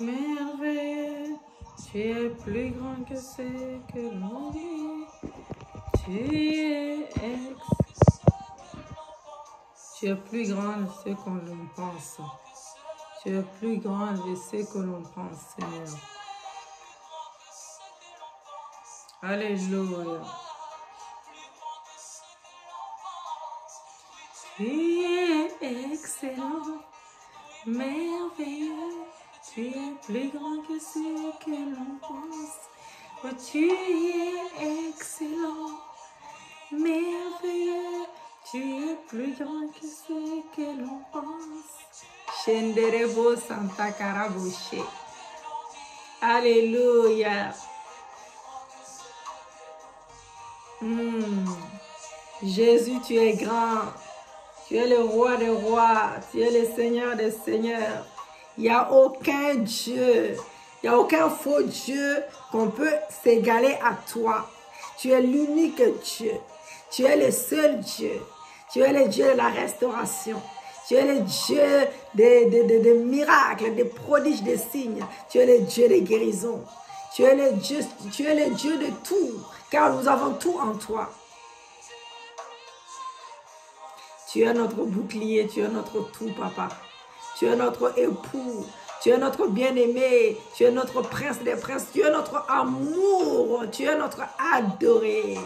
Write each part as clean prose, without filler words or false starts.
Merveilleux, tu es plus grand que ce que l'on dit. Tu es plus grand de ce qu'on pense. Tu es plus grand de ce que l'on pense, Seigneur. Alléluia. Tu es excellent, merveilleux. Tu es plus grand que ce que l'on pense. Oh, tu es excellent, merveilleux. Tu es plus grand que ce que l'on pense. Shenderebo Santa Karaboshe. Alléluia. Jésus, tu es grand. Tu es le roi des rois. Tu es le Seigneur des seigneurs. Il n'y a aucun Dieu, il n'y a aucun faux Dieu qu'on peut s'égaler à toi. Tu es l'unique Dieu. Tu es le seul Dieu. Tu es le Dieu de la restauration. Tu es le Dieu des miracles, des prodiges, des signes. Tu es le Dieu des guérisons. Tu es le Dieu de tout, car nous avons tout en toi. Tu es notre bouclier, tu es notre tout, papa. Tu es notre époux, tu es notre bien-aimé, tu es notre prince des princes, tu es notre amour, tu es notre adoré.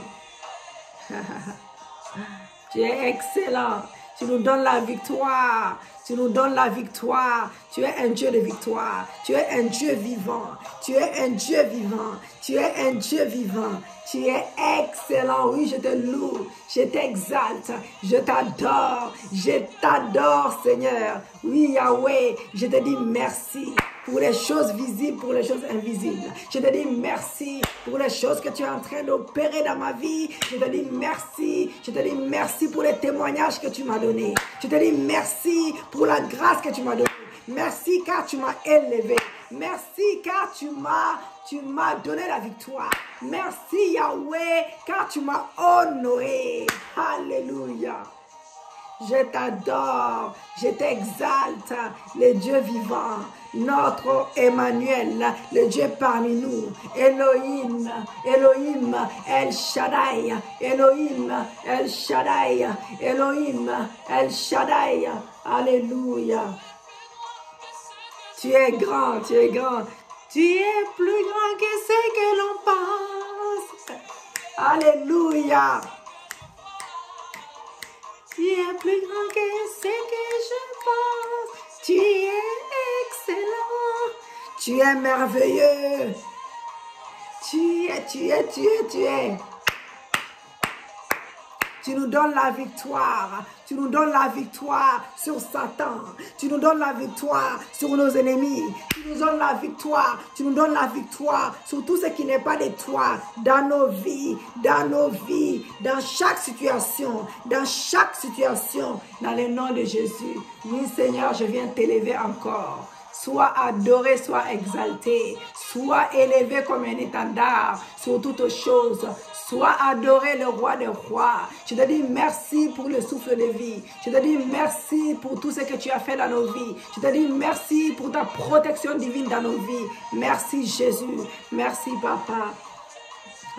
Tu es excellent, tu nous donnes la victoire, tu nous donnes la victoire. Tu es un Dieu de victoire, tu es un Dieu vivant, tu es un Dieu vivant, tu es un Dieu vivant. Tu es excellent, oui, je te loue, je t'exalte, je t'adore, Seigneur. Oui, Yahweh, je te dis merci pour les choses visibles, pour les choses invisibles. Je te dis merci pour les choses que tu es en train d'opérer dans ma vie. Je te dis merci pour les témoignages que tu m'as donnés. Je te dis merci pour la grâce que tu m'as donnée. Merci car tu m'as élevé. Merci car tu m'as donné la victoire. Merci Yahweh car tu m'as honoré. Alléluia. Je t'adore, je t'exalte, le Dieu vivant, notre Emmanuel, le Dieu parmi nous, Elohim, Elohim, El Shaddai, Elohim, El Shaddai, Elohim, El Shaddai. Alléluia. Tu es grand, tu es grand. Tu es plus grand que ce que l'on pense. Alléluia. Tu es plus grand que ce que je pense. Tu es excellent. Tu es merveilleux. Tu es. Tu nous donnes la victoire. Tu nous donnes la victoire sur Satan. Tu nous donnes la victoire sur nos ennemis. Tu nous donnes la victoire. Tu nous donnes la victoire sur tout ce qui n'est pas de toi. Dans nos vies. Dans chaque situation. Dans le nom de Jésus. Oui, Seigneur, je viens t'élever encore. Sois adoré, sois exalté. Sois élevé comme un étendard sur toutes choses. Sois adoré le roi des rois. Je te dis merci pour le souffle de vie. Je te dis merci pour tout ce que tu as fait dans nos vies. Je te dis merci pour ta protection divine dans nos vies. Merci Jésus. Merci Papa.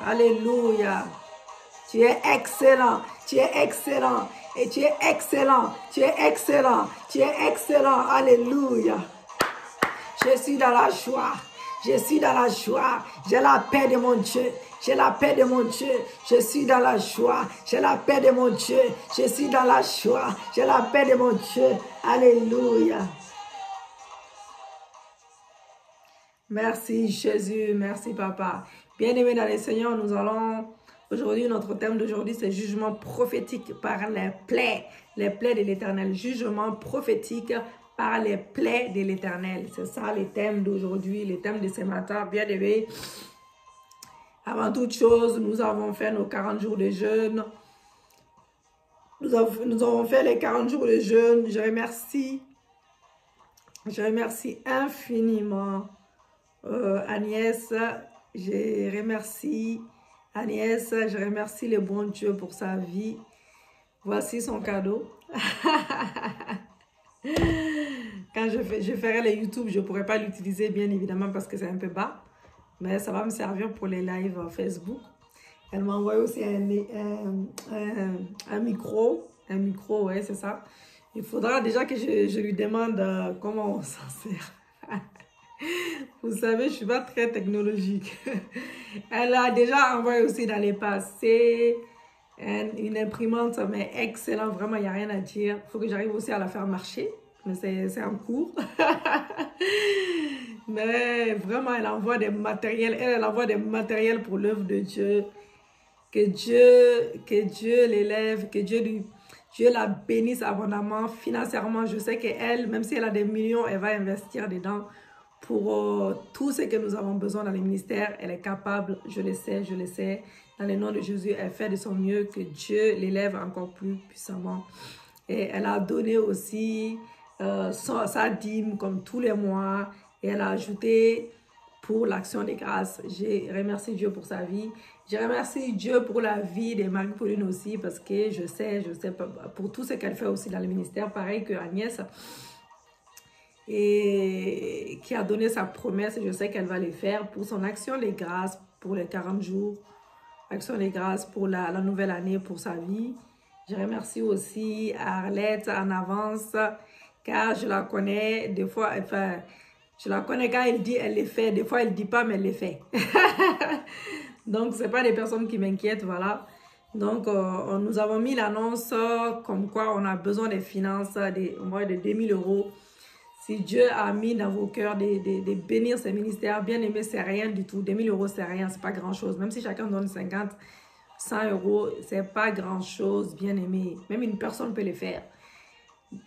Alléluia. Tu es excellent. Tu es excellent. Et tu es excellent. Tu es excellent. Tu es excellent. Alléluia. Je suis dans la joie. Je suis dans la joie. J'ai la paix de mon Dieu. J'ai la paix de mon Dieu. Je suis dans la joie. J'ai la paix de mon Dieu. Je suis dans la joie. J'ai la paix de mon Dieu. Alléluia. Merci Jésus. Merci Papa. Bien-aimés dans le Seigneur, nous allons... Aujourd'hui, notre thème d'aujourd'hui, c'est jugement prophétique par les plaies de l'Éternel. Jugement prophétique par les plaies de l'Éternel. C'est ça le thème d'aujourd'hui, le thème de ce matin. Bien aimé, avant toute chose, nous avons fait nos 40 jours de jeûne. Nous avons fait les 40 jours de jeûne. Je remercie infiniment Agnès. Je remercie le bon Dieu pour sa vie. Voici son cadeau. Quand je ferai les YouTube, je ne pourrai pas l'utiliser, bien évidemment, parce que c'est un peu bas. Mais ça va me servir pour les lives Facebook. Elle m'a envoyé aussi un micro. Un micro, ouais, c'est ça. Il faudra déjà que je lui demande comment on s'en sert. Vous savez, je ne suis pas très technologique. Elle a déjà envoyé aussi dans les passés une imprimante, mais excellente. Vraiment, il n'y a rien à dire. Il faut que j'arrive aussi à la faire marcher. Mais c'est en cours. Mais vraiment, elle envoie des matériels. Elle envoie des matériels pour l'œuvre de Dieu. Que Dieu l'élève, que Dieu la bénisse abondamment financièrement. Je sais qu'elle, même si elle a des millions, elle va investir dedans pour tout ce que nous avons besoin dans les ministères. Elle est capable, je le sais, je le sais. Dans le nom de Jésus, elle fait de son mieux, que Dieu l'élève encore plus puissamment. Et elle a donné aussi sa dîme comme tous les mois. Et elle a ajouté pour l'action des grâces. Je remercie Dieu pour sa vie. Je remercie Dieu pour la vie de Marie-Pauline aussi, parce que je sais pour tout ce qu'elle fait aussi dans le ministère, pareil que Agnès, et qui a donné sa promesse, je sais qu'elle va le faire pour son action des grâces, pour les 40 jours, action des grâces pour la nouvelle année, pour sa vie. Je remercie aussi Arlette en avance, car je la connais, des fois, enfin, je la connais quand elle dit, elle les fait. Des fois, elle ne dit pas, mais elle les fait. Donc, ce n'est pas des personnes qui m'inquiètent, voilà. Donc, nous avons mis l'annonce comme quoi on a besoin des finances, au moins de 2000 euros. Si Dieu a mis dans vos cœurs de bénir ces ministères, bien aimé, c'est rien du tout. 2000 euros, c'est rien, c'est pas grand-chose. Même si chacun donne 50, 100 euros, c'est pas grand-chose, bien aimé. Même une personne peut le faire.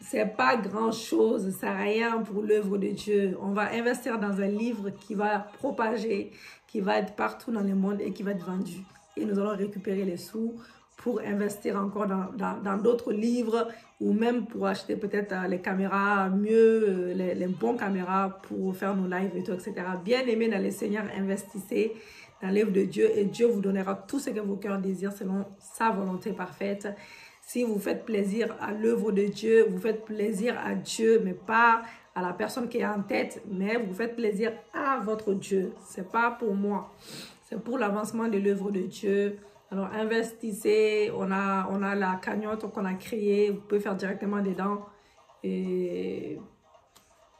C'est pas grand-chose, ça n'a rien pour l'œuvre de Dieu. On va investir dans un livre qui va propager, qui va être partout dans le monde et qui va être vendu. Et nous allons récupérer les sous pour investir encore dans d'autres livres ou même pour acheter peut-être les caméras mieux, les bons caméras pour faire nos lives et tout, etc. Bien aimé dans le Seigneur, investissez dans l'œuvre de Dieu et Dieu vous donnera tout ce que vos cœurs désirent selon sa volonté parfaite. Si vous faites plaisir à l'œuvre de Dieu, vous faites plaisir à Dieu, mais pas à la personne qui est en tête, mais vous faites plaisir à votre Dieu. Ce n'est pas pour moi, c'est pour l'avancement de l'œuvre de Dieu. Alors investissez, on a la cagnotte qu'on a créée, vous pouvez faire directement dedans. Et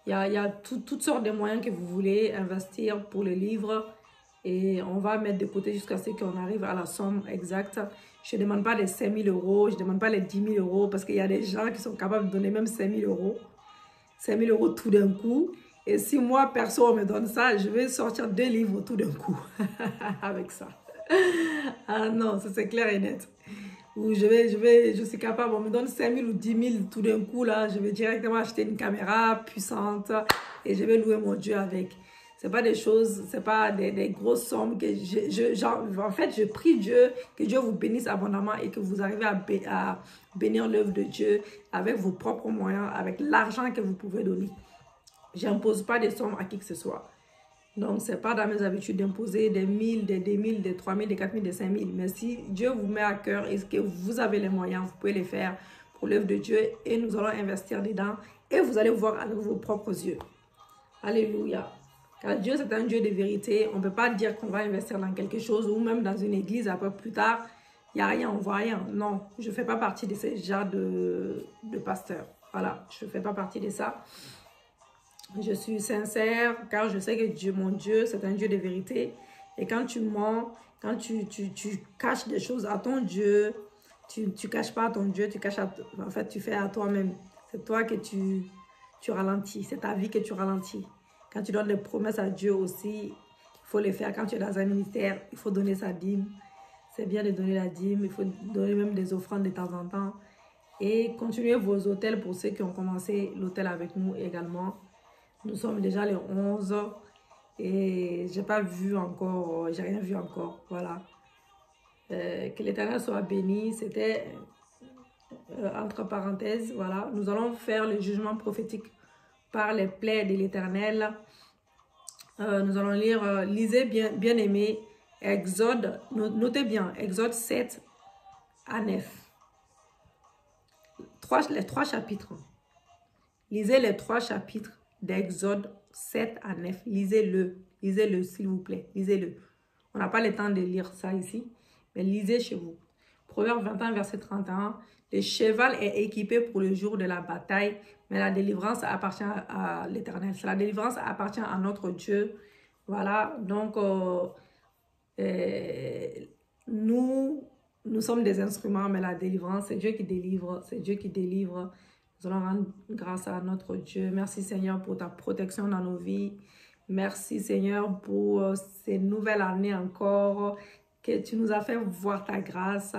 il y a toutes sortes de moyens que vous voulez investir pour le livre. Et on va mettre de côté jusqu'à ce qu'on arrive à la somme exacte. Je ne demande pas les 5 000 euros, je ne demande pas les 10 000 euros parce qu'il y a des gens qui sont capables de donner même 5 000 euros. 5 000 euros tout d'un coup. Et si moi, perso, on me donne ça, je vais sortir 2 livres tout d'un coup avec ça. Ah non, ça c'est clair et net. Ou je suis capable, on me donne 5 000 ou 10 000 tout d'un coup, là, je vais directement acheter une caméra puissante et je vais louer mon Dieu avec. C'est pas des choses, c'est pas des grosses sommes que en fait, je prie Dieu, que Dieu vous bénisse abondamment et que vous arrivez à bénir l'œuvre de Dieu avec vos propres moyens, avec l'argent que vous pouvez donner. J'impose pas des sommes à qui que ce soit. Donc, c'est pas dans mes habitudes d'imposer des 1000, des 2000, des 3000, des 4000, des 5000. Mais si Dieu vous met à cœur et que vous avez les moyens, vous pouvez les faire pour l'œuvre de Dieu et nous allons investir dedans et vous allez voir avec vos propres yeux. Alléluia. Car Dieu, c'est un Dieu de vérité. On ne peut pas dire qu'on va investir dans quelque chose ou même dans une église, après plus tard, il n'y a rien, on ne voit rien. Non, je ne fais pas partie de ce genre de pasteur. Voilà, je ne fais pas partie de ça. Je suis sincère car je sais que Dieu, mon Dieu, c'est un Dieu de vérité. Et quand tu mens, quand tu caches des choses à ton Dieu, tu ne caches pas à ton Dieu, tu caches en fait, tu fais à toi-même. C'est toi que tu ralentis, c'est ta vie que tu ralentis. Quand tu donnes des promesses à Dieu aussi, il faut les faire. Quand tu es dans un ministère, il faut donner sa dîme. C'est bien de donner la dîme, il faut donner même des offrandes de temps en temps. Et continuez vos hôtels pour ceux qui ont commencé l'hôtel avec nous également. Nous sommes déjà les 11 et j'ai pas vu encore, j'ai rien vu encore, voilà. Que l'Éternel soit béni, c'était entre parenthèses, voilà. Nous allons faire le jugement prophétique par les plaies de l'Éternel. Nous allons lire, lisez bien aimé, Exode, notez bien, Exode 7 à 9. les 3 chapitres. Lisez les 3 chapitres d'Exode 7 à 9. Lisez-le. Lisez-le, s'il vous plaît. Lisez-le. On n'a pas le temps de lire ça ici, mais lisez chez vous. Proverbe 21, verset 31. Le cheval est équipé pour le jour de la bataille, mais la délivrance appartient à l'Éternel. La délivrance appartient à notre Dieu. Voilà, donc nous sommes des instruments, mais la délivrance, c'est Dieu qui délivre. C'est Dieu qui délivre. Nous allons rendre grâce à notre Dieu. Merci Seigneur pour ta protection dans nos vies. Merci Seigneur pour ces nouvelles années encore, que tu nous as fait voir ta grâce.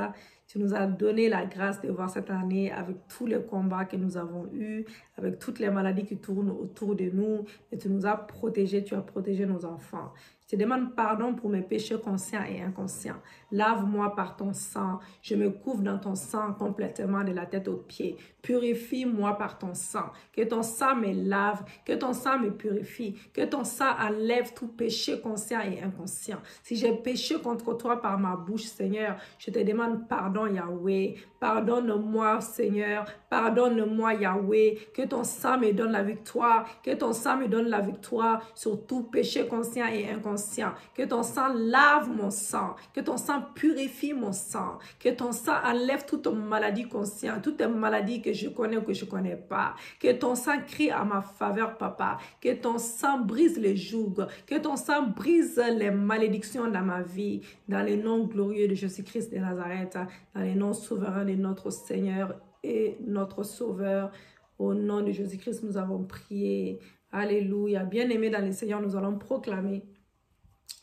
Tu nous as donné la grâce de voir cette année avec tous les combats que nous avons eus, avec toutes les maladies qui tournent autour de nous. Et tu nous as protégés, tu as protégé nos enfants. Je te demande pardon pour mes péchés conscients et inconscients. Lave-moi par ton sang. Je me couvre dans ton sang complètement de la tête aux pieds. Purifie-moi par ton sang. Que ton sang me lave, que ton sang me purifie, que ton sang enlève tout péché conscient et inconscient. Si j'ai péché contre toi par ma bouche, Seigneur, je te demande pardon, Yahweh. Pardonne-moi, Seigneur. Pardonne-moi, Yahweh. Que ton sang me donne la victoire. Que ton sang me donne la victoire sur tout péché conscient et inconscient. Que ton sang lave mon sang. Que ton sang purifie mon sang. Que ton sang enlève toute maladie consciente, toutes les maladies que je connais ou que je ne connais pas. Que ton sang crie à ma faveur, Papa. Que ton sang brise les jougs. Que ton sang brise les malédictions dans ma vie. Dans le nom glorieux de Jésus-Christ de Nazareth. Dans le nom souverain de notre Seigneur et notre Sauveur. Au nom de Jésus-Christ, nous avons prié. Alléluia. Bien-aimés dans le Seigneur, nous allons proclamer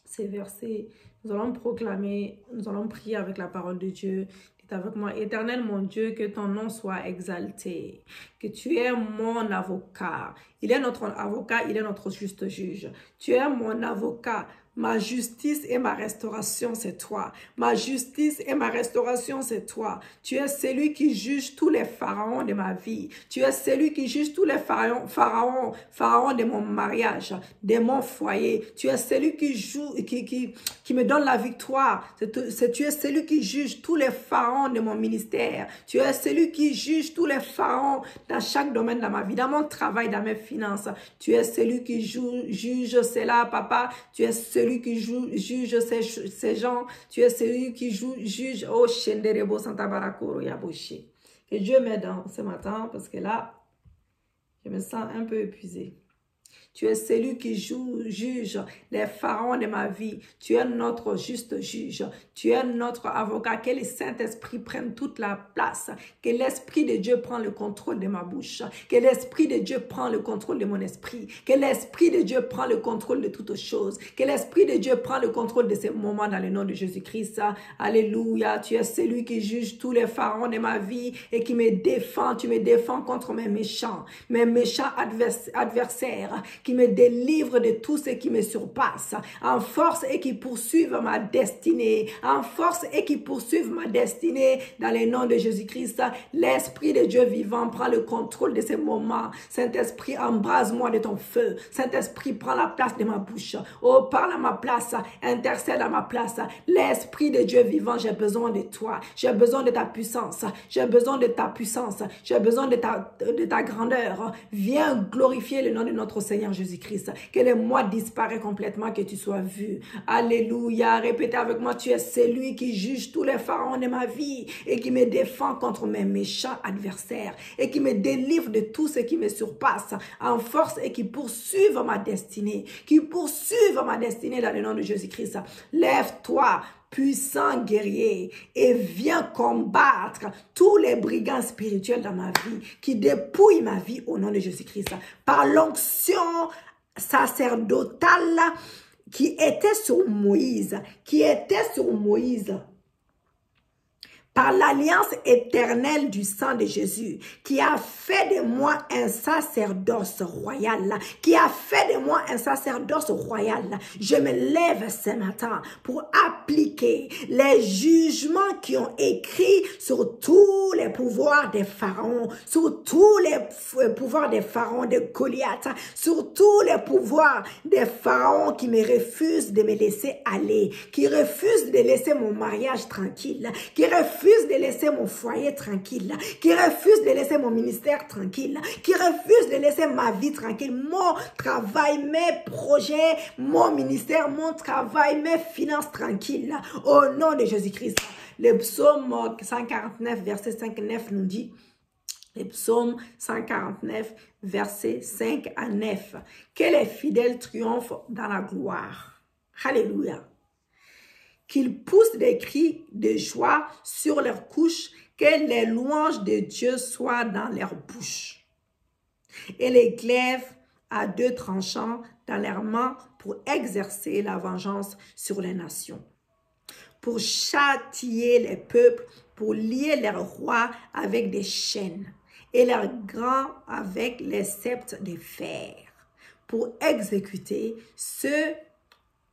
ces versets. Nous allons proclamer, nous allons prier avec la parole de Dieu. Dites avec moi, Éternel mon Dieu, que ton nom soit exalté, que tu es mon avocat. Il est notre avocat, il est notre juste juge. Tu es mon avocat. Ma justice et ma restauration, c'est toi. Ma justice et ma restauration, c'est toi. Tu es celui qui juge tous les pharaons de ma vie. Tu es celui qui juge tous les pharaons de mon mariage, de mon foyer. Tu es celui qui me donne la victoire. Tu es celui qui juge tous les pharaons de mon ministère. Tu es celui qui juge tous les pharaons dans chaque domaine de ma vie, dans mon travail, dans mes finances. Tu es celui qui juge cela, Papa. Tu es celui qui juge ces gens. Tu es celui qui juge. Oh, Shenderebo Santa Barakoro Yaboshi. Que Dieu m'aide ce matin parce que là, je me sens un peu épuisée. Tu es celui qui juge les pharaons de ma vie. Tu es notre juste juge. Tu es notre avocat. Que le Saint-Esprit prenne toute la place. Que l'Esprit de Dieu prenne le contrôle de ma bouche. Que l'Esprit de Dieu prenne le contrôle de mon esprit. Que l'Esprit de Dieu prenne le contrôle de toutes choses. Que l'Esprit de Dieu prenne le contrôle de ces moments dans le nom de Jésus-Christ. Alléluia. Tu es celui qui juge tous les pharaons de ma vie et qui me défend. Tu me défends contre mes méchants adversaires, qui me délivre de tout ce qui me surpasse, en force et qui poursuivent ma destinée, en force et qui poursuivent ma destinée dans le nom de Jésus-Christ. L'Esprit de Dieu vivant prend le contrôle de ces moments. Saint-Esprit, embrase-moi de ton feu. Saint-Esprit, prends la place de ma bouche. Oh, parle à ma place, intercède à ma place. L'Esprit de Dieu vivant, j'ai besoin de toi. J'ai besoin de ta puissance. J'ai besoin de ta puissance. J'ai besoin de ta grandeur. Viens glorifier le nom de notre Seigneur Jésus-Christ. Que le moi disparaît complètement, que tu sois vu. Alléluia. Répétez avec moi, tu es celui qui juge tous les pharaons de ma vie et qui me défend contre mes méchants adversaires et qui me délivre de tout ce qui me surpasse en force et qui poursuivent ma destinée. Qui poursuivent ma destinée dans le nom de Jésus-Christ. Lève-toi, puissant guerrier, et viens combattre tous les brigands spirituels dans ma vie qui dépouillent ma vie au nom de Jésus-Christ. Par l'onction sacerdotale qui était sur Moïse, par l'alliance éternelle du sang de Jésus, qui a fait de moi un sacerdoce royal, je me lève ce matin pour appliquer les jugements qui ont écrit sur tous les pouvoirs des pharaons, sur tous les pouvoirs des pharaons de Goliath, sur tous les pouvoirs des pharaons qui me refusent de me laisser aller, qui refusent de laisser mon mariage tranquille, qui refusent refuse de laisser mon foyer tranquille, qui refuse de laisser mon ministère tranquille, qui refuse de laisser ma vie tranquille, mon travail, mes projets, mon ministère, mon travail, mes finances tranquilles. Au nom de Jésus-Christ. Le psaume 149, verset 5-9 nous dit, le psaume 149, verset 5 à 9, que les fidèles triomphent dans la gloire. Alléluia. Qu'ils poussent des cris de joie sur leurs couches, que les louanges de Dieu soient dans leurs bouches. Et les glaives à 2 tranchants dans leurs mains pour exercer la vengeance sur les nations, pour châtier les peuples, pour lier leurs rois avec des chaînes et leurs grands avec les sceptres de fer, pour exécuter ceux,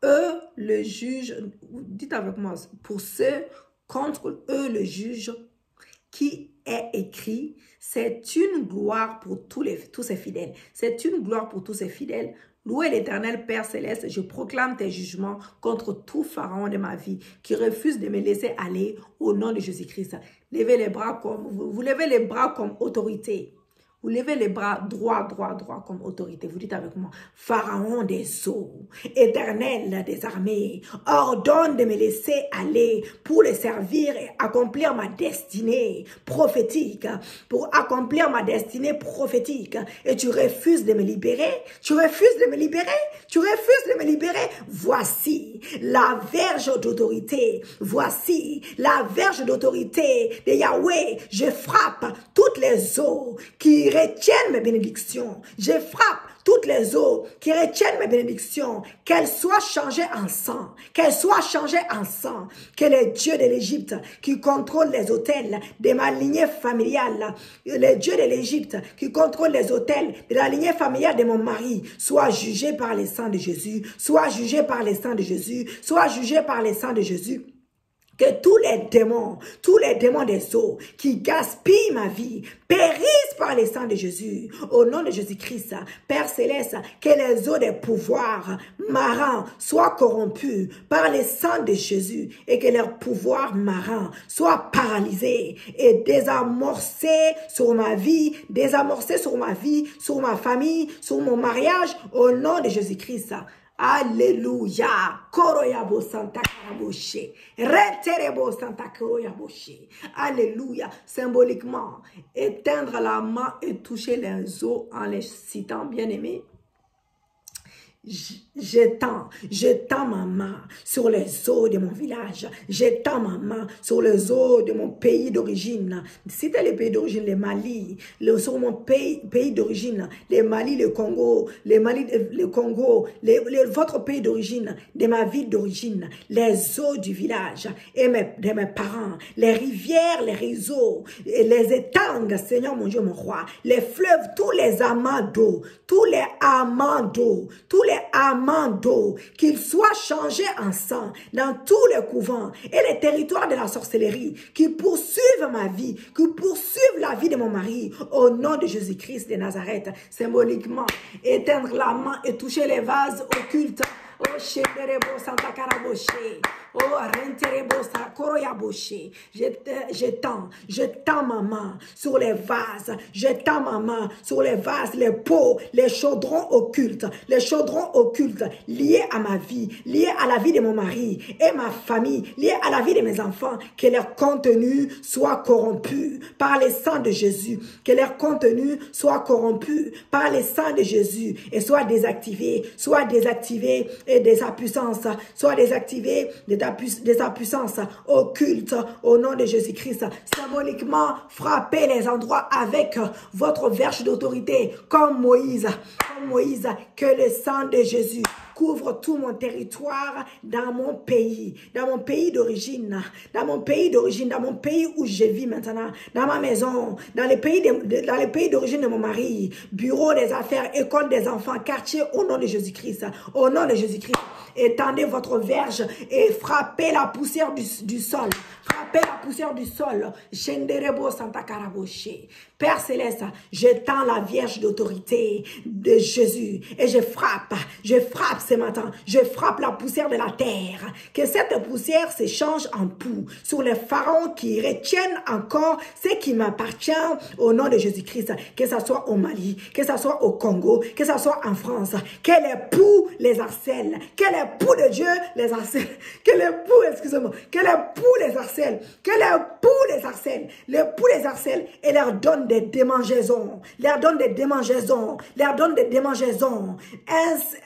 eux le juge, dites avec moi, pour ceux contre eux le juge, qui est écrit, c'est une gloire pour tous ces fidèles. C'est une gloire pour tous ces fidèles. Louez l'Éternel Père Céleste, je proclame tes jugements contre tout pharaon de ma vie qui refuse de me laisser aller au nom de Jésus-Christ. Levez les bras comme, vous levez les bras comme autorité. Vous levez les bras droit comme autorité. Vous dites avec moi, Pharaon des eaux, Éternel des armées, ordonne de me laisser aller pour le servir et accomplir ma destinée prophétique. Pour accomplir ma destinée prophétique. Et tu refuses de me libérer. Tu refuses de me libérer. Tu refuses de me libérer. Voici la verge d'autorité. Voici la verge d'autorité de Yahweh. Je frappe toutes les eaux qui retiennent mes bénédictions. Je frappe toutes les eaux qui retiennent mes bénédictions, qu'elles soient changées en sang, qu'elles soient changées en sang, que les dieux de l'Égypte qui contrôlent les autels de ma lignée familiale, les dieux de l'Égypte qui contrôlent les autels de la lignée familiale de mon mari, soient jugés par le sang de Jésus, soient jugés par le sang de Jésus, soient jugés par le sang de Jésus. Que tous les démons des eaux qui gaspillent ma vie périssent par le sang de Jésus. Au nom de Jésus-Christ, Père Céleste, que les eaux des pouvoirs marins soient corrompus par le sang de Jésus et que leurs pouvoirs marins soient paralysés et désamorcés sur ma vie, sur ma famille, sur mon mariage, au nom de Jésus-Christ. Alléluia. Koroyabo Santa Karaboshe. Reterebo Santa Koroyaboshe. Alléluia. Symboliquement, éteindre la main et toucher les os en les citant, bien aimés. J'étends ma main sur les eaux de mon village. J'étends ma main sur les eaux de mon pays d'origine. Citez les pays d'origine, les Mali, sur mon pays d'origine, les Mali, le Congo, votre pays d'origine, de ma ville d'origine, les eaux du village et de mes parents, les rivières, les réseaux, les étangs, Seigneur mon Dieu, mon roi, les fleuves, tous les amants d'eau, qu'ils soient changés en sang dans tous les couvents et les territoires de la sorcellerie, qui poursuivent ma vie, qui poursuivent la vie de mon mari, au nom de Jésus-Christ de Nazareth. Symboliquement, éteindre la main et toucher les vases occultes. Oh, Shenderebo Santa Karaboshe. Oh, Renterebo Sakoroyaboshe. Je tends ma main sur les vases. Je tends ma main sur les vases, les pots, les chaudrons occultes liés à ma vie, liés à la vie de mon mari et ma famille, liés à la vie de mes enfants, que leur contenu soit corrompu par le sang de Jésus, que leur contenu soit corrompu par le sang de Jésus et soit désactivé et de sa puissance, soit désactivé de sa puissance occulte au nom de Jésus-Christ. Symboliquement, frappez les endroits avec votre verge d'autorité, comme Moïse, que le sang de Jésus couvre tout mon territoire dans mon pays d'origine, dans mon pays où je vis maintenant, dans ma maison, dans les pays d'origine de mon mari, bureau des affaires, école des enfants, quartier, au nom de Jésus-Christ, au nom de Jésus-Christ. Étendez votre verge et frappez la poussière du sol. Frappez la poussière du sol. Shenderebo Santa Karaboshe. Père Céleste, j'étends la vierge d'autorité de Jésus et je frappe ce matin, je frappe la poussière de la terre. Que cette poussière s'échange en poux sur les pharaons qui retiennent encore ce qui m'appartient au nom de Jésus-Christ. Que ce soit au Mali, que ce soit au Congo, que ce soit en France. Que les poux les harcèlent. Que les poux de Dieu les harcèlent. Que les poux, excusez-moi, que les poux les harcèlent. Que les poux les harcèlent. Les poux les harcèlent et leur donnent des démangeaisons. Leur donnent des démangeaisons. Leur donnent des démangeaisons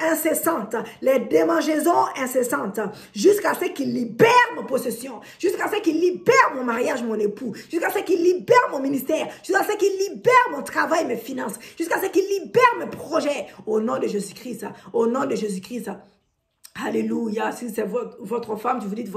incessantes. Les démangeaisons incessantes. Jusqu'à ce qu'ils libèrent mon possession. Jusqu'à ce qu'ils libèrent mon mariage, mon époux. Jusqu'à ce qu'ils libèrent mon ministère. Jusqu'à ce qu'ils libèrent mon travail, mes finances. Jusqu'à ce qu'ils libèrent mes projets. Au nom de Jésus-Christ. Au nom de Jésus-Christ. Alléluia. Si c'est votre femme, je vous dis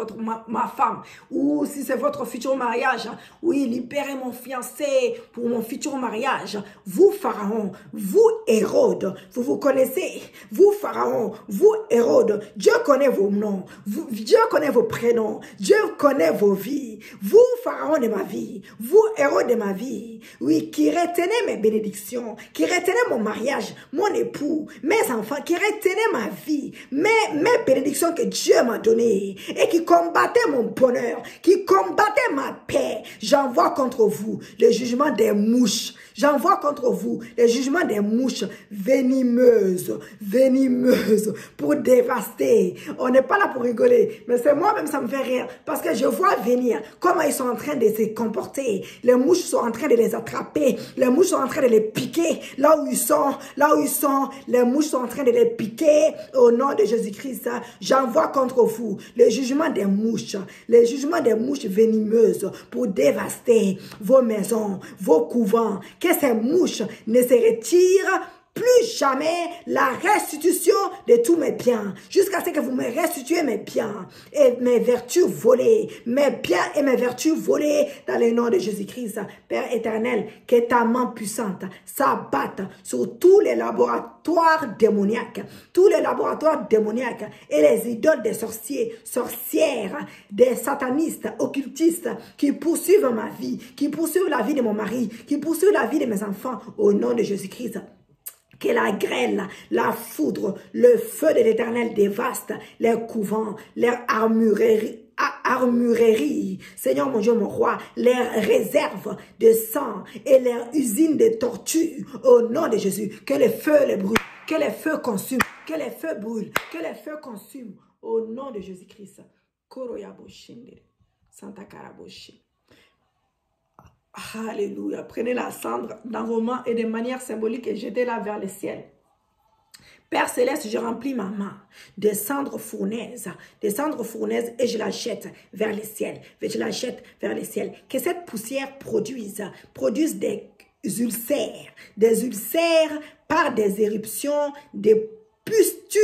ma femme. Ou si c'est votre futur mariage. Oui, libérez mon fiancé pour mon futur mariage. Vous, Pharaon, vous, Hérode, vous vous connaissez. Vous, Pharaon, vous, Hérode, Dieu connaît vos noms. Dieu connaît vos prénoms. Dieu connaît vos vies. Vous, Pharaon de ma vie. Vous, Hérode de ma vie. Oui, qui retenez mes bénédictions. Qui retenez mon mariage, mon époux, mes enfants. Qui retenez ma vie. Mes bénédictions que Dieu m'a données et qui combattaient mon bonheur, qui combattaient ma paix, j'envoie contre vous le jugement des mouches. J'envoie contre vous le jugement des mouches venimeuses pour dévaster. On n'est pas là pour rigoler, mais c'est moi-même, ça me fait rire parce que je vois venir comment ils sont en train de se comporter. Les mouches sont en train de les attraper, les mouches sont en train de les piquer là où ils sont, les mouches sont en train de les piquer au nom de Jésus-Christ. J'envoie contre vous le jugement des mouches venimeuses pour dévaster vos maisons, vos couvents. Que ces mouches ne se retirent plus jamais la restitution de tous mes biens, jusqu'à ce que vous me restituez mes biens et mes vertus volées, mes biens et mes vertus volées dans le nom de Jésus-Christ. Père éternel, que ta main puissante s'abatte sur tous les laboratoires démoniaques, et les idoles des sorciers, sorcières, des satanistes, occultistes qui poursuivent ma vie, qui poursuivent la vie de mon mari, qui poursuivent la vie de mes enfants au nom de Jésus-Christ. Que la grêle, la foudre, le feu de l'Éternel dévaste les couvents, les armureries, Seigneur mon Dieu, mon roi, les réserves de sang et les usines de tortue au nom de Jésus. Que le feu les brûle, que les feux consument, que les feux brûlent, que les feux consument au nom de Jésus-Christ. Santa Karaboshi. Alléluia. Prenez la cendre dans vos mains et de manière symbolique et jetez-la vers le ciel. Père Céleste, je remplis ma main de cendres fournaises et je la jette vers le ciel. Je la jette vers le ciel. Que cette poussière produise des ulcères par des éruptions, des pustules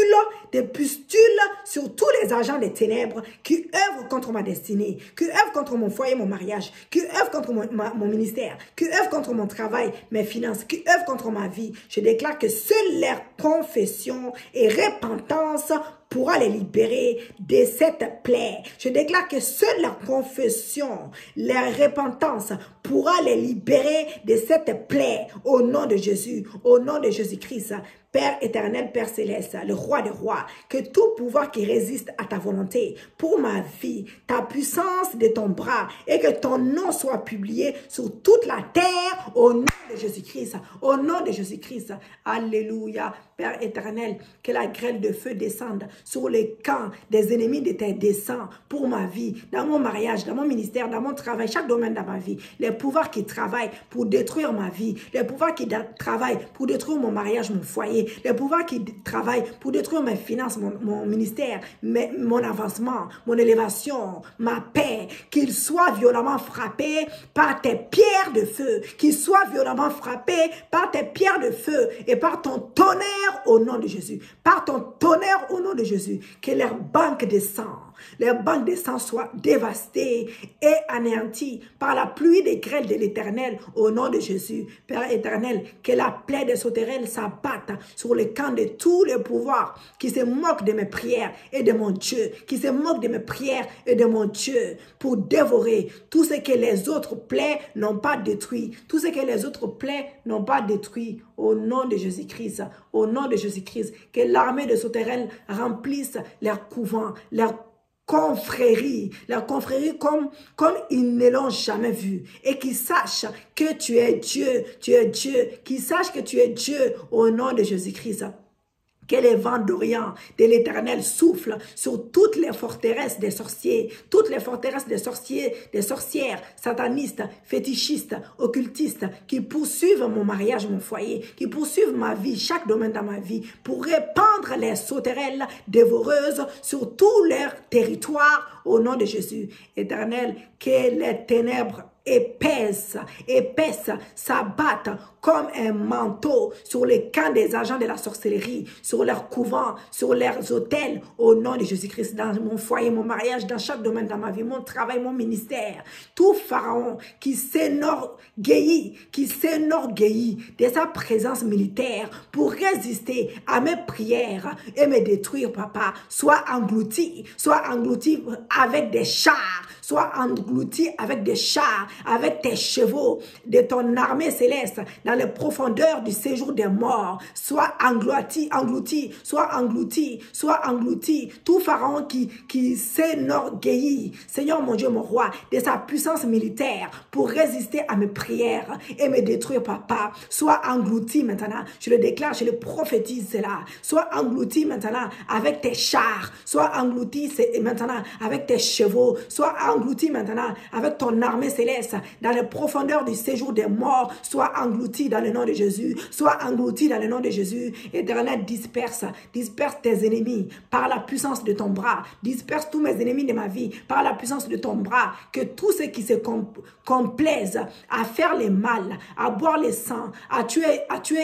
sur tous les agents des ténèbres qui œuvrent contre ma destinée, qui œuvrent contre mon foyer, mon mariage, qui œuvrent contre mon ministère, qui œuvrent contre mon travail, mes finances, qui œuvrent contre ma vie. Je déclare que seule leur confession et repentance pourra les libérer de cette plaie. Je déclare que seule leur confession, leur repentance pourra les libérer de cette plaie au nom de Jésus, au nom de Jésus-Christ. Père éternel, Père céleste, le roi des rois, que tout pouvoir qui résiste à ta volonté pour ma vie, ta puissance de ton bras et que ton nom soit publié sur toute la terre au nom de Jésus-Christ, au nom de Jésus-Christ. Alléluia. Père éternel, que la grêle de feu descende sur les camps des ennemis de tes desseins pour ma vie, dans mon mariage, dans mon ministère, dans mon travail, chaque domaine de ma vie. Les pouvoirs qui travaillent pour détruire ma vie, les pouvoirs qui travaillent pour détruire mon mariage, mon foyer, les pouvoirs qui travaillent pour détruire mes finances, mon ministère, mon avancement, mon élévation, ma paix, qu'ils soient violemment frappés par tes pierres de feu, qu'ils soient violemment frappés par tes pierres de feu et par ton tonnerre au nom de Jésus, par ton tonnerre au nom de Jésus, que leur banque de sang Les banques de sang soient dévastées et anéanties par la pluie des grêles de l'Éternel au nom de Jésus. Père éternel, que la plaie des sauterelles s'abatte sur le camp de tous les pouvoirs qui se moquent de mes prières et de mon Dieu, qui se moquent de mes prières et de mon Dieu pour dévorer tout ce que les autres plaies n'ont pas détruit, tout ce que les autres plaies n'ont pas détruit au nom de Jésus-Christ, au nom de Jésus-Christ, que l'armée de sauterelles remplisse leurs couvents, leurs confrérie comme ils ne l'ont jamais vu et qu'ils sachent que tu es Dieu, qu'ils sachent que tu es Dieu au nom de Jésus-Christ. Que les vents d'Orient de l'Éternel soufflent sur toutes les forteresses des sorciers, toutes les forteresses des sorciers, des sorcières, satanistes, fétichistes, occultistes, qui poursuivent mon mariage, mon foyer, qui poursuivent ma vie, chaque domaine dans ma vie, pour répandre les sauterelles dévoreuses sur tout leur territoire au nom de Jésus. Éternel, que les ténèbres épaisse s'abattent comme un manteau sur les camps des agents de la sorcellerie, sur leurs couvents, sur leurs hôtels, au nom de Jésus-Christ, dans mon foyer, mon mariage, dans chaque domaine dans ma vie, mon travail, mon ministère. Tout pharaon qui s'enorgueillit de sa présence militaire pour résister à mes prières et me détruire, papa, soit englouti avec des chars, soit englouti avec des chars, avec tes chevaux, de ton armée céleste, dans les profondeurs du séjour des morts, soit englouti, tout pharaon qui s'enorgueillit, Seigneur mon Dieu, mon roi, de sa puissance militaire pour résister à mes prières et me détruire, papa, soit englouti maintenant, je le déclare, je le prophétise cela, soit englouti maintenant avec tes chars, soit englouti maintenant avec tes chevaux, soit englouti maintenant avec ton armée céleste, dans les profondeurs du séjour des morts, soit englouti dans le nom de Jésus, soit englouti dans le nom de Jésus. Éternel, disperse tes ennemis par la puissance de ton bras, disperse tous mes ennemis de ma vie par la puissance de ton bras, que tous ceux qui se complaisent à faire le mal, à boire le sang, à tuer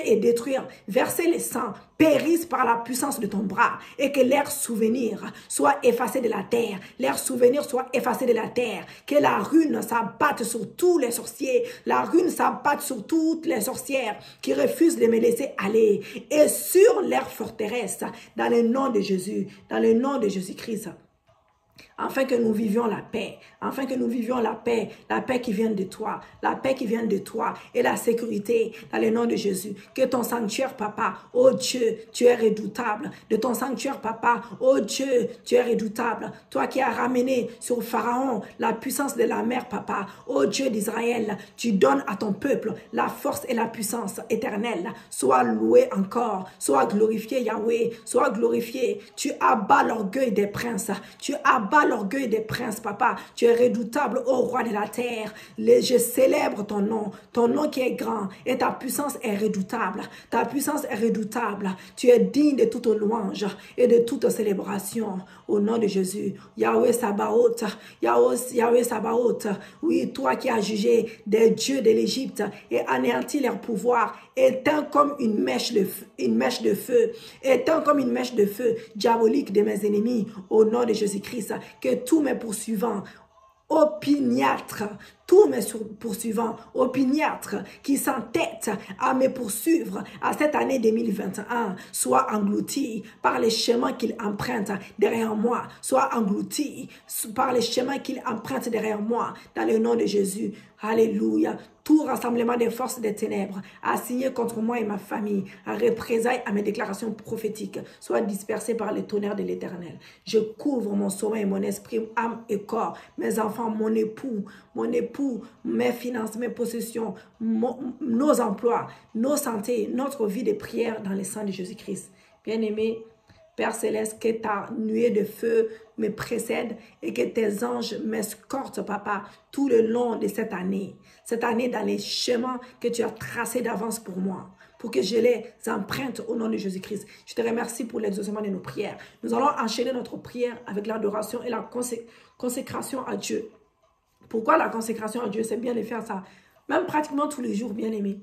et détruire, verser le sang, périssent par la puissance de ton bras, et que leurs souvenirs soient effacés de la terre, que la ruine s'abatte sur tous les sorciers, la ruine s'abatte sur toutes les sorcières qui refusent de me laisser aller, et sur leurs forteresses, dans le nom de Jésus, dans le nom de Jésus-Christ. Afin que nous vivions la paix, la paix qui vient de toi, et la sécurité dans le nom de Jésus. Que ton sanctuaire, papa, oh Dieu, tu es redoutable. De ton sanctuaire, papa, oh Dieu, tu es redoutable. Toi qui as ramené sur Pharaon la puissance de la mer, papa, oh Dieu d'Israël, tu donnes à ton peuple la force et la puissance éternelle. Sois loué encore, sois glorifié Yahweh, sois glorifié. Tu abats l'orgueil des princes, l'orgueil des princes, papa. Tu es redoutable, ô roi de la terre. Je célèbre ton nom qui est grand, et ta puissance est redoutable. Tu es digne de toute louange et de toute célébration au nom de Jésus. Yahweh Sabaoth, oui, toi qui as jugé des dieux de l'Égypte et anéanti leur pouvoir, éteins comme une mèche de feu, diabolique de mes ennemis au nom de Jésus-Christ. Que tous mes poursuivants opiniâtres qui s'entêtent à me poursuivre à cette année 2021 soient engloutis par les chemins qu'ils empruntent derrière moi, dans le nom de Jésus. Alléluia. Tout rassemblement des forces des ténèbres assigné contre moi et ma famille, à représailles à mes déclarations prophétiques, soit dispersé par les tonnerres de l'Éternel. Je couvre mon sommeil, mon esprit, âme et corps, mes enfants, mon époux, mes finances, mes possessions, nos emplois, nos santé, notre vie de prière dans le sang de Jésus-Christ. Bien-aimé, Père Céleste, que ta nuée de feu me précède et que tes anges m'escortent, papa, tout le long de cette année dans les chemins que tu as tracés d'avance pour moi, pour que je les emprunte au nom de Jésus-Christ. Je te remercie pour l'exaucement de nos prières. Nous allons enchaîner notre prière avec l'adoration et la consécration à Dieu. Pourquoi la consécration à Dieu? C'est bien de faire ça, même pratiquement tous les jours, bien aimé.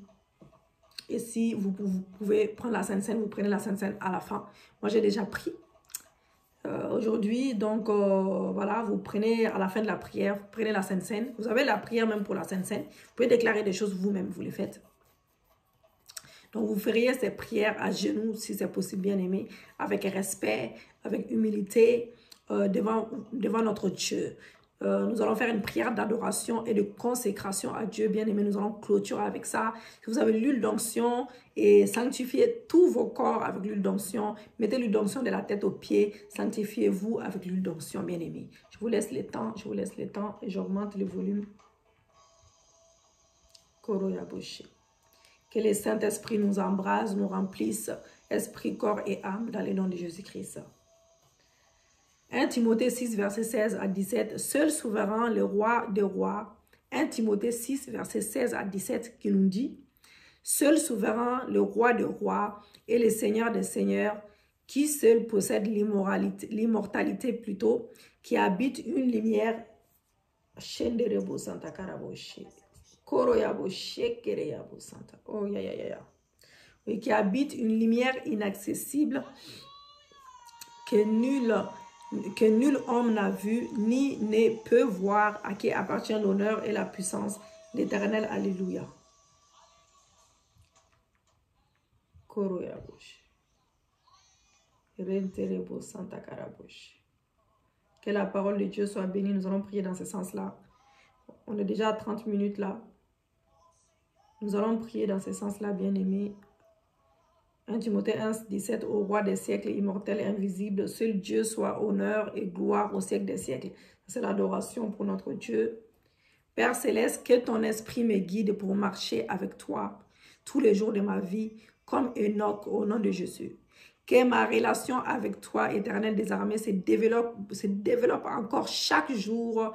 Et si vous pouvez prendre la Sainte Seine, vous prenez la Sainte Seine à la fin. Moi, j'ai déjà pris. Aujourd'hui, donc, voilà, vous prenez à la fin de la prière, vous prenez la Sainte Seine. Vous avez la prière même pour la Sainte Seine. Vous pouvez déclarer des choses vous-même, vous les faites. Donc, vous feriez ces prières à genoux, si c'est possible, bien aimé, avec respect, avec humilité, devant notre Dieu. Nous allons faire une prière d'adoration et de consécration à Dieu, bien aimé. Nous allons clôturer avec ça. Si vous avez l'huile d'onction, et sanctifiez tous vos corps avec l'huile d'onction. Mettez l'huile d'onction de la tête aux pieds. Sanctifiez-vous avec l'huile d'onction, bien aimé. Je vous laisse le temps, et j'augmente le volume. Koroyaboshi. Que le Saint-Esprit nous embrase, nous remplisse, esprit, corps et âme, dans le nom de Jésus-Christ. 1 Timothée 6, verset 16 à 17. Seul souverain, le roi des rois. 1 Timothée 6, verset 16 à 17, qui nous dit: Seul souverain, le roi des rois et le Seigneur des seigneurs, qui seul possède l'immortalité plutôt, qui habite une lumière. Oui, qui habite une lumière inaccessible que nul homme n'a vu ni ne peut voir, à qui appartient l'honneur et la puissance, l'Éternel. Alléluia. Que la parole de Dieu soit bénie. Nous allons prier dans ce sens-là. On est déjà à 30 minutes là. Nous allons prier dans ce sens-là, bien-aimés. 1 Timothée 1, 17, au roi des siècles, immortel et invisible, seul Dieu soit honneur et gloire au siècle des siècles. C'est l'adoration pour notre Dieu. Père céleste, que ton esprit me guide pour marcher avec toi tous les jours de ma vie, comme Enoch, au nom de Jésus. Que ma relation avec toi, Éternel des armées, se développe encore chaque jour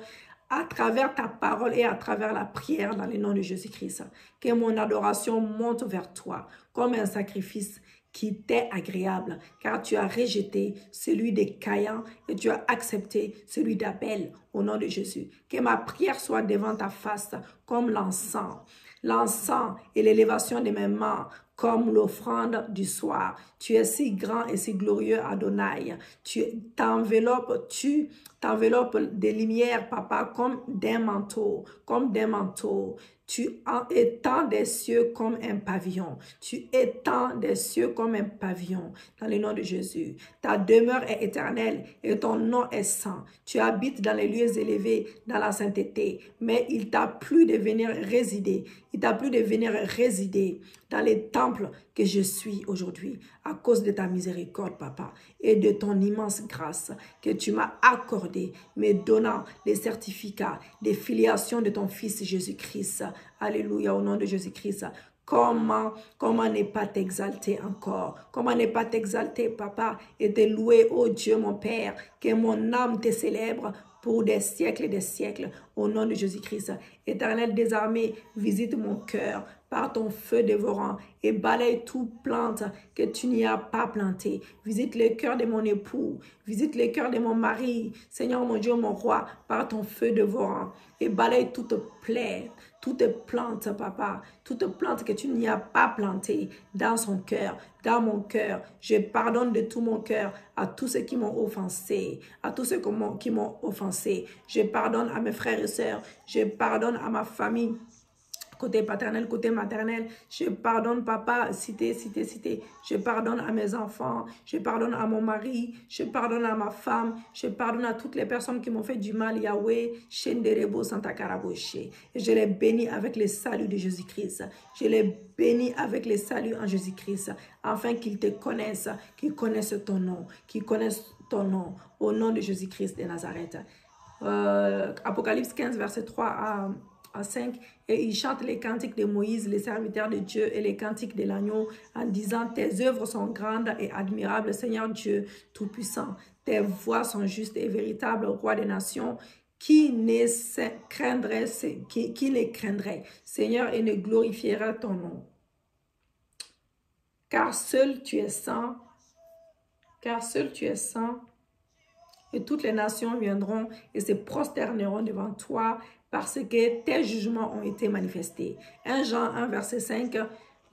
à travers ta parole et à travers la prière dans le nom de Jésus-Christ. Que mon adoration monte vers toi comme un sacrifice qui t'est agréable, car tu as rejeté celui de Caïn et tu as accepté celui d'Abel au nom de Jésus. Que ma prière soit devant ta face comme l'encens et l'élévation de mes mains comme l'offrande du soir. Tu es si grand et si glorieux, Adonai. Tu t'enveloppes des lumières, papa, comme d'un manteau, Tu étends des cieux comme un pavillon. Tu étends des cieux comme un pavillon. Dans le nom de Jésus. Ta demeure est éternelle et ton nom est saint. Tu habites dans les lieux élevés, dans la sainteté. Mais il t'a plu de venir résider. Il t'a plu de venir résider dans les temples que je suis aujourd'hui. À cause de ta miséricorde, papa, et de ton immense grâce que tu m'as accordée, me donnant les certificats de filiation de ton Fils Jésus-Christ. Alléluia, au nom de Jésus-Christ. Comment ne pas t'exalter encore? Comment ne pas t'exalter, papa, et te louer, oh Dieu, mon Père, que mon âme te célèbre pour des siècles et des siècles, au nom de Jésus-Christ. Éternel des armées, visite mon cœur par ton feu dévorant et balaye toute plante que tu n'y as pas plantée. Visite le cœur de mon époux, visite le cœur de mon mari, Seigneur mon Dieu, mon roi, par ton feu dévorant et balaye toute plaie, toute plante, papa, toute plante que tu n'y as pas plantée dans son cœur, dans mon cœur. Je pardonne de tout mon cœur à tous ceux qui m'ont offensé, à tous ceux qui m'ont offensé. Je pardonne à mes frères et sœurs, je pardonne à ma famille, côté paternel, côté maternel. Je pardonne, papa, cité. Je pardonne à mes enfants. Je pardonne à mon mari. Je pardonne à ma femme. Je pardonne à toutes les personnes qui m'ont fait du mal, Yahweh. Shenderebo Santa Karaboche. Et je les bénis avec le salut de Jésus-Christ. Je les bénis avec le salut en Jésus-Christ. Afin qu'ils te connaissent, qu'ils connaissent ton nom. Qu'ils connaissent ton nom. Au nom de Jésus-Christ de Nazareth. Apocalypse 15, verset 3 à 5, et il chante les cantiques de Moïse, les serviteurs de Dieu, et les cantiques de l'agneau, en disant: tes œuvres sont grandes et admirables, Seigneur Dieu Tout-Puissant. Tes voies sont justes et véritables, roi des nations. Qui les craindrait, Seigneur, et ne glorifiera ton nom? Car seul tu es saint, et toutes les nations viendront et se prosterneront devant toi, parce que tes jugements ont été manifestés. 1 Jean 1, verset 5,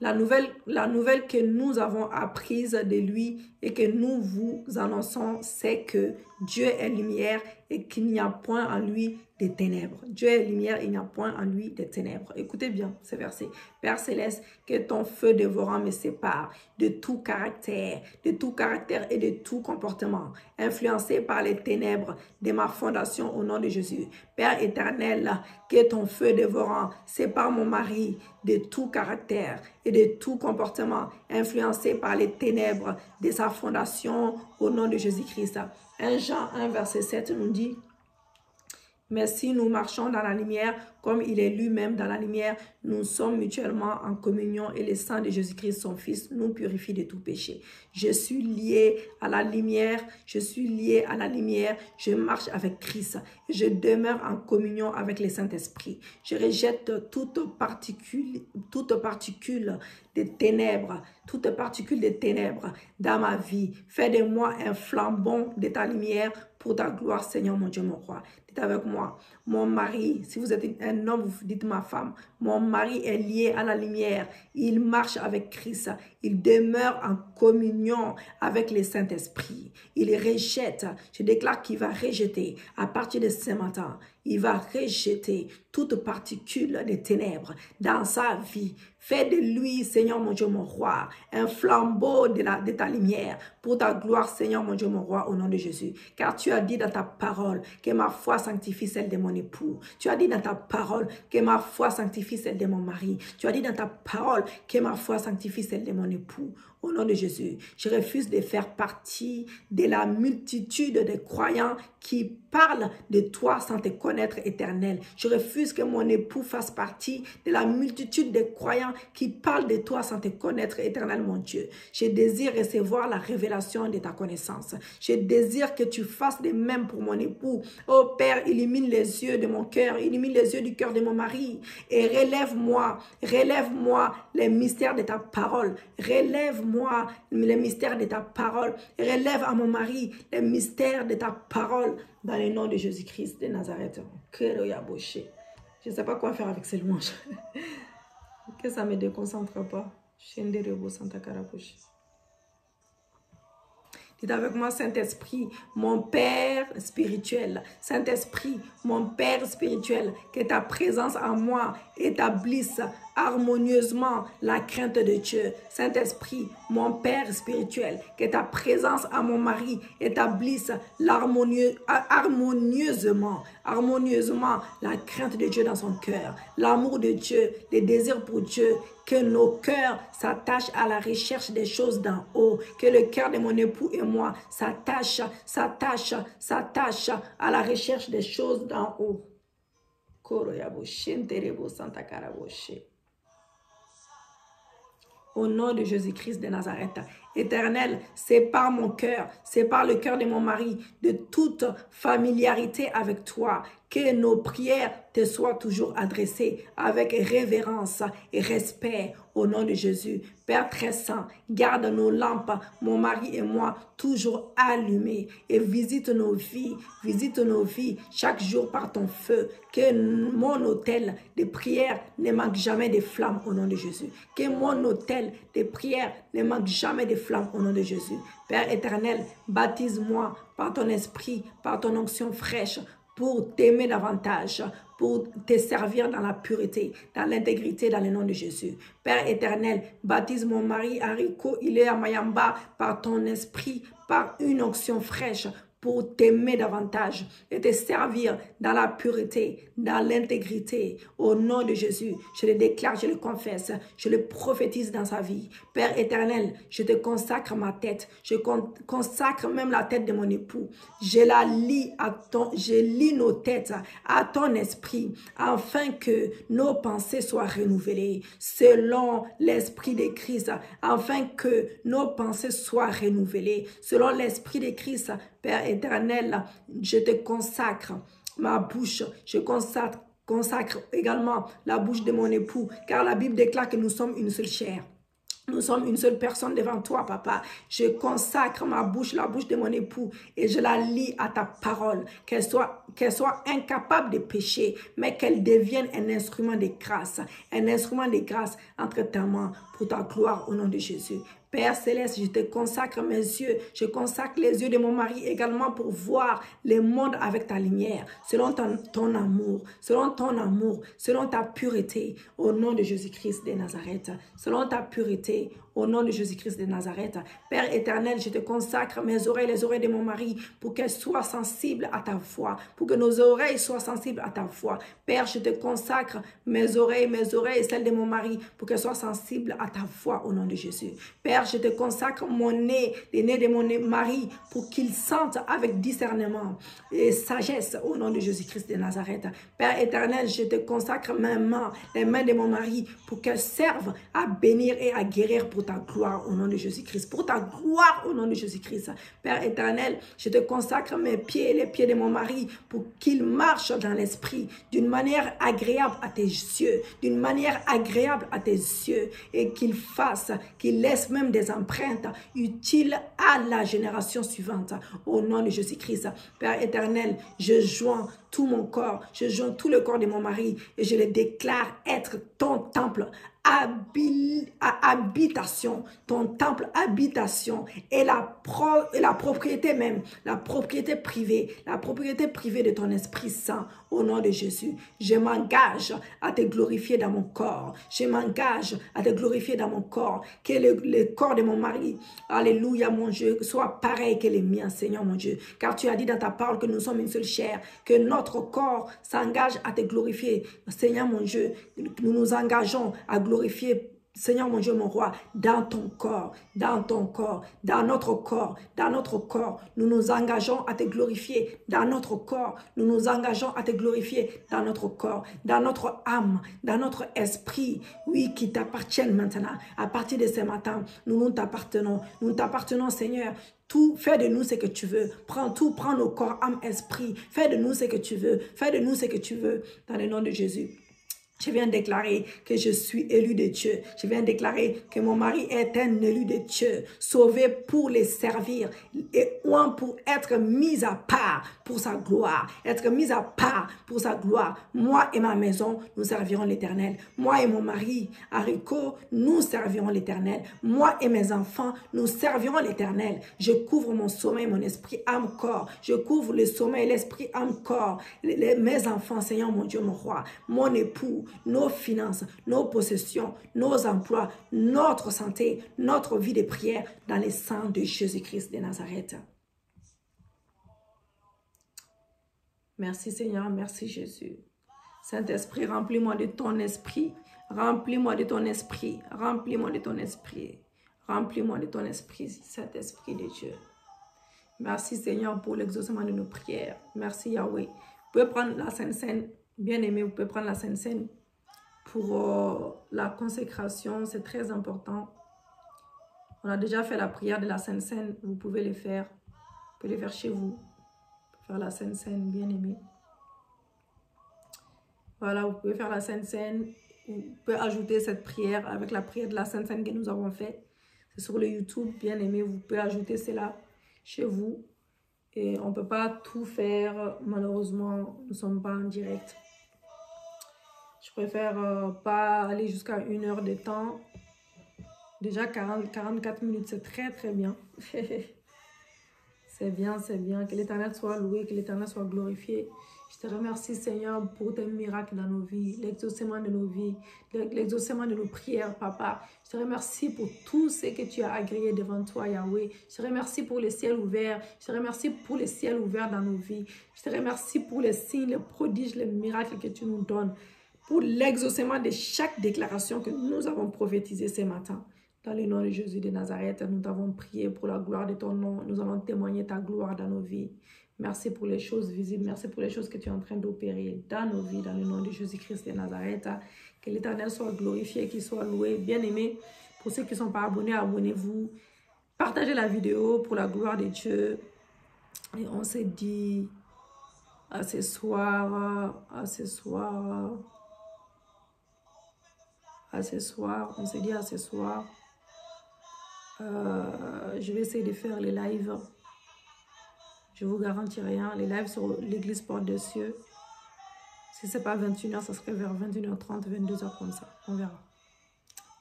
La nouvelle que nous avons apprise de lui et que nous vous annonçons, c'est que Dieu est lumière et qu'il n'y a point en lui de ténèbres. Dieu est lumière, il n'y a point en lui de ténèbres. Écoutez bien ce verset. Père Céleste, que ton feu dévorant me sépare de tout caractère et de tout comportement, influencé par les ténèbres de ma fondation au nom de Jésus. Père éternel, que ton feu dévorant sépare mon mari de tout caractère et de tout comportement, influencé par les ténèbres de sa fondation au nom de Jésus-Christ. 1 Jean 1, verset 7 nous dit: mais si nous marchons dans la lumière, comme il est lui-même dans la lumière, nous sommes mutuellement en communion et le sang de Jésus-Christ, son Fils, nous purifie de tout péché. Je suis lié à la lumière, je marche avec Christ, je demeure en communion avec le Saint-Esprit. Je rejette toute particule de ténèbres, dans ma vie. Fais de moi un flambon de ta lumière pour ta gloire, Seigneur mon Dieu, mon roi. Dites avec moi, mon mari, si vous êtes un homme, vous dites ma femme, mon mari est lié à la lumière, il marche avec Christ, il demeure en communion avec le Saint-Esprit, il rejette, je déclare qu'il va rejeter à partir de ce matin, il va rejeter toute particule de ténèbres dans sa vie. Fais de lui, Seigneur mon Dieu, mon roi, un flambeau de ta lumière pour ta gloire, Seigneur mon Dieu, mon roi, au nom de Jésus. Car tu as dit dans ta parole que ma foi sanctifie celle de mon époux. Tu as dit dans ta parole que ma foi sanctifie celle de mon mari. Tu as dit dans ta parole que ma foi sanctifie celle de mon époux. Au nom de Jésus, je refuse de faire partie de la multitude de croyants qui parlent de toi sans te connaître, éternel. Je refuse que mon époux fasse partie de la multitude de croyants qui parlent de toi sans te connaître, éternel mon Dieu. Je désire recevoir la révélation de ta connaissance. Je désire que tu fasses de même pour mon époux. Oh Père, illumine les yeux de mon cœur, illumine les yeux du cœur de mon mari et relève-moi les mystères de ta parole. Relève-moi les mystères de ta parole. Relève à mon mari les mystères de ta parole dans le nom de Jésus-Christ de Nazareth. Je ne sais pas quoi faire avec ces louanges. Que ça ne me déconcentre pas. Dites avec moi, Saint-Esprit, mon Père spirituel. Saint-Esprit, mon Père spirituel, que ta présence en moi établisse harmonieusement la crainte de Dieu. Saint-Esprit, mon Père spirituel, que ta présence à mon mari établisse harmonieusement la crainte de Dieu dans son cœur, l'amour de Dieu, les désirs pour Dieu, que nos cœurs s'attachent à la recherche des choses d'en haut, que le cœur de mon époux et moi s'attache à la recherche des choses d'en haut. Au nom de Jésus-Christ de Nazareth, Éternel, sépare mon cœur, sépare le cœur de mon mari de toute familiarité avec toi. Que nos prières te soient toujours adressées avec révérence et respect au nom de Jésus. Père très saint, garde nos lampes, mon mari et moi, toujours allumées et visite nos vies chaque jour par ton feu. Que mon autel de prière ne manque jamais de flammes au nom de Jésus. Que mon autel de prière ne manque jamais de flammes au nom de Jésus. Père éternel, baptise-moi par ton esprit, par ton onction fraîche, pour t'aimer davantage, pour te servir dans la pureté, dans l'intégrité, dans le nom de Jésus. Père éternel, baptise mon mari Hariko Ilea Mayamba par ton esprit, par une onction fraîche, pour t'aimer davantage et te servir dans la pureté, dans l'intégrité. Au nom de Jésus, je le déclare, je le confesse, je le prophétise dans sa vie. Père éternel, je te consacre ma tête, je consacre même la tête de mon époux. Je lis nos têtes à ton esprit, afin que nos pensées soient renouvelées selon l'esprit de Christ, afin que nos pensées soient renouvelées selon l'esprit de Christ. Père éternel, je te consacre ma bouche, je consacre également la bouche de mon époux, car la Bible déclare que nous sommes une seule chair. Nous sommes une seule personne devant toi, papa. Je consacre ma bouche, la bouche de mon époux, et je la lie à ta parole. Qu'elle soit incapable de pécher, mais qu'elle devienne un instrument de grâce. Un instrument de grâce entre tes mains pour ta gloire au nom de Jésus. Père Céleste, je te consacre mes yeux, je consacre les yeux de mon mari également pour voir le monde avec ta lumière, selon ton amour, selon ta pureté, au nom de Jésus-Christ de Nazareth, selon ta pureté, au nom de Jésus-Christ de Nazareth. Père éternel, je te consacre mes oreilles, les oreilles de mon mari, pour qu'elles soient sensibles à ta voix, pour que nos oreilles soient sensibles à ta voix. Père, je te consacre mes oreilles et celles de mon mari, pour qu'elles soient sensibles à ta voix, au nom de Jésus. Père, je te consacre mon nez, les nez de mon mari, pour qu'il sente avec discernement et sagesse, au nom de Jésus-Christ de Nazareth. Père éternel, je te consacre mes mains, les mains de mon mari, pour qu'elles servent à bénir et à guérir pour ta gloire au nom de Jésus-Christ. Pour ta gloire au nom de Jésus-Christ. Père éternel, je te consacre mes pieds et les pieds de mon mari pour qu'il marche dans l'esprit d'une manière agréable à tes yeux. D'une manière agréable à tes yeux. Et qu'il laisse même des empreintes utiles à la génération suivante. Au nom de Jésus-Christ. Père éternel, je joins tout mon corps, je joins tout le corps de mon mari et je le déclare être ton temple, habitation, ton temple habitation et la propriété même, la propriété privée de ton Esprit Saint au nom de Jésus. Je m'engage à te glorifier dans mon corps, je m'engage à te glorifier dans mon corps, que le corps de mon mari, alléluia mon Dieu, soit pareil que le mien, Seigneur mon Dieu, car tu as dit dans ta parole que nous sommes une seule chair, que notre corps s'engage à te glorifier, Seigneur mon Dieu, nous nous engageons à glorifier, Seigneur mon Dieu, mon roi, dans ton corps, dans ton corps, dans notre corps, nous nous engageons à te glorifier, dans notre corps, nous nous engageons à te glorifier, dans notre corps, dans notre âme, dans notre esprit, oui, qui t'appartiennent maintenant. À partir de ce matin, nous t'appartenons, Seigneur. Tout, fais de nous ce que tu veux. Prends tout, prends nos corps, âme, esprit. Fais de nous ce que tu veux. Fais de nous ce que tu veux. Dans le nom de Jésus. Je viens déclarer que je suis élu de Dieu. Je viens déclarer que mon mari est un élu de Dieu, sauvé pour les servir et pour être mis à part pour sa gloire. Être mis à part pour sa gloire. Moi et ma maison, nous servirons l'Éternel. Moi et mon mari, Haricot, nous servirons l'Éternel. Moi et mes enfants, nous servirons l'Éternel. Je couvre mon sommeil, mon esprit, âme, corps. Je couvre le sommeil, l'esprit, âme, corps. Mes enfants, Seigneur mon Dieu, mon roi, mon époux, nos finances, nos possessions, nos emplois, notre santé, notre vie de prière dans le sang de Jésus-Christ de Nazareth. Merci Seigneur, merci Jésus. Saint-Esprit, remplis-moi de ton esprit. Remplis-moi de ton esprit. Remplis-moi de ton esprit. Remplis-moi de ton esprit, Saint-Esprit de Dieu. Merci Seigneur pour l'exaucement de nos prières. Merci Yahweh. Vous pouvez prendre la Sainte Seine, bien-aimé, vous pouvez prendre la Sainte Seine pour la consécration, c'est très important. On a déjà fait la prière de la Sainte Seine, vous pouvez le faire. Vous pouvez le faire chez vous. Faire la Sainte Seine, bien-aimé. Voilà, vous pouvez faire la Sainte Seine. Vous pouvez ajouter cette prière avec la prière de la Sainte Seine que nous avons faite. C'est sur le YouTube, bien-aimé. Vous pouvez ajouter cela chez vous. Et on ne peut pas tout faire. Malheureusement, nous ne sommes pas en direct. Je préfère pas aller jusqu'à 1 heure de temps. Déjà 44 minutes, c'est très très bien. C'est bien, c'est bien. Que l'Éternel soit loué, que l'Éternel soit glorifié. Je te remercie Seigneur pour tes miracles dans nos vies, l'exaucement de nos vies, l'exaucement de nos prières, Papa. Je te remercie pour tout ce que tu as agréé devant toi, Yahweh. Je te remercie pour les ciels ouverts. Je te remercie pour les ciels ouverts dans nos vies. Je te remercie pour les signes, les prodiges, les miracles que tu nous donnes. Pour l'exaucement de chaque déclaration que nous avons prophétisée ce matin. Dans le nom de Jésus de Nazareth, nous t'avons prié pour la gloire de ton nom. Nous allons témoigner ta gloire dans nos vies. Merci pour les choses visibles. Merci pour les choses que tu es en train d'opérer dans nos vies. Dans le nom de Jésus-Christ de Nazareth. Que l'Éternel soit glorifié, qu'il soit loué. Bien-aimé, pour ceux qui ne sont pas abonnés, abonnez-vous. Partagez la vidéo pour la gloire de Dieu. Et on se dit à ce soir, on se dit à ce soir. Je vais essayer de faire les lives. Je vous garantis rien. Les lives sur l'église Porte des Cieux. Si ce n'est pas 21h, ça serait vers 21h30, 22h comme ça. On verra.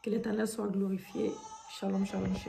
Que l'Éternel soit glorifié. Shalom, shalom, shalom.